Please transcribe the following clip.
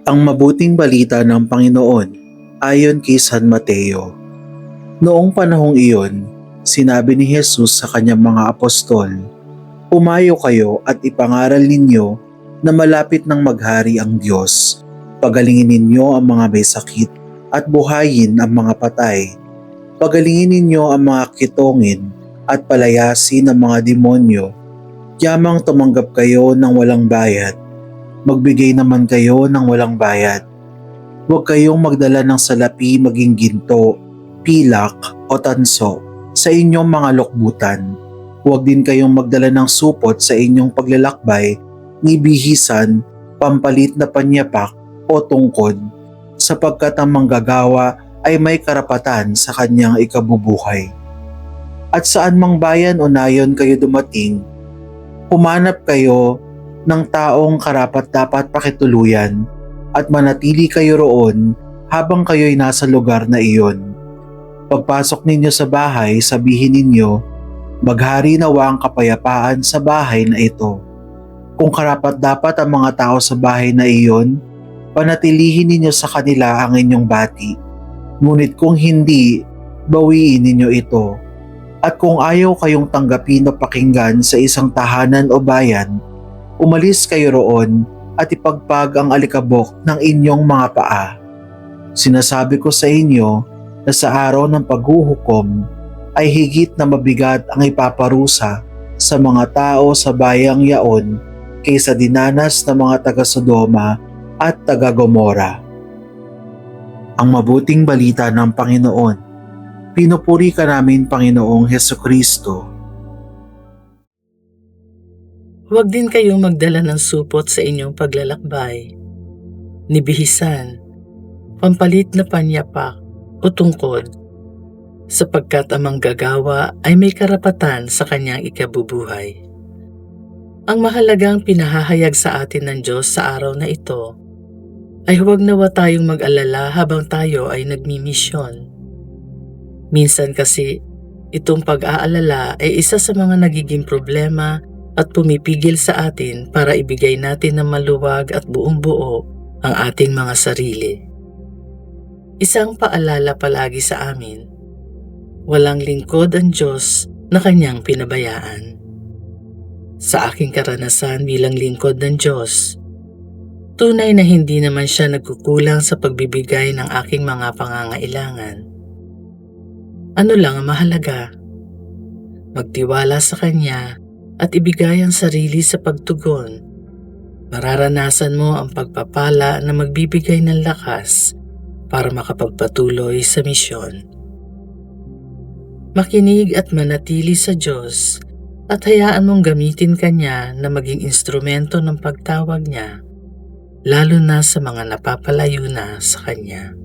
Ang mabuting balita ng Panginoon ayon kay San Mateo. Noong panahong iyon, sinabi ni Jesus sa kanyang mga apostol, "Pumayo kayo at ipangaral ninyo na malapit ng maghari ang Diyos. Pagalingin ninyo ang mga may sakit at buhayin ang mga patay. Pagalingin ninyo ang mga kitongin at palayasin ang mga demonyo. Yamang tumanggap kayo ng walang bayad. Magbigay naman kayo ng walang bayad. Huwag kayong magdala ng salapi maging ginto, pilak o tanso sa inyong mga lokbutan. Huwag din kayong magdala ng supot sa inyong paglalakbay, ni bihisan, pampalit na panyapak o tungkod, sapagkat ang manggagawa ay may karapatan sa kanyang ikabubuhay. At saan mang bayan o nayon kayo dumating, humanap kayo ng taong karapat-dapat pakituluyan at manatili kayo roon habang kayo'y nasa lugar na iyon. Pagpasok ninyo sa bahay, sabihin ninyo, maghari nawa ang kapayapaan sa bahay na ito. Kung karapat-dapat ang mga tao sa bahay na iyon, panatilihin ninyo sa kanila ang inyong bati. Ngunit kung hindi, bawiin ninyo ito. At kung ayaw kayong tanggapin o pakinggan sa isang tahanan o bayan, umalis kayo roon at ipagpag ang alikabok ng inyong mga paa. Sinasabi ko sa inyo na sa araw ng paghuhukom ay higit na mabigat ang ipaparusa sa mga tao sa bayang yaon kaysa dinanas ng mga taga-Sodoma at taga-Gomora." Ang mabuting balita ng Panginoon. Pinupuri ka namin, Panginoong Hesukristo. Huwag din kayong magdala ng supot sa inyong paglalakbay, ni bihisan, pampalit na panyapak o tungkod, sapagkat ang manggagawa ay may karapatan sa kanyang ikabubuhay. Ang mahalagang pinahahayag sa atin ng Diyos sa araw na ito ay huwag nawa tayong mag-alala habang tayo ay nagmimisyon. Minsan kasi, itong pag-aalala ay isa sa mga nagiging problema at pumipigil sa atin para ibigay natin ng maluwag at buong-buo ang ating mga sarili. Isang paalala palagi sa amin, walang lingkod ang Diyos na kanyang pinabayaan. Sa aking karanasan bilang lingkod ng Diyos, tunay na hindi naman siya nagkukulang sa pagbibigay ng aking mga pangangailangan. Ano lang ang mahalaga? Magtiwala sa Kanya at ibigay ang sarili sa pagtugon. Mararanasan mo ang pagpapala na magbibigay ng lakas para makapagpatuloy sa misyon. Makinig at manatili sa Diyos at hayaan mong gamitin Kanya na maging instrumento ng pagtawag niya, lalo na sa mga napapalayo na sa Kanya.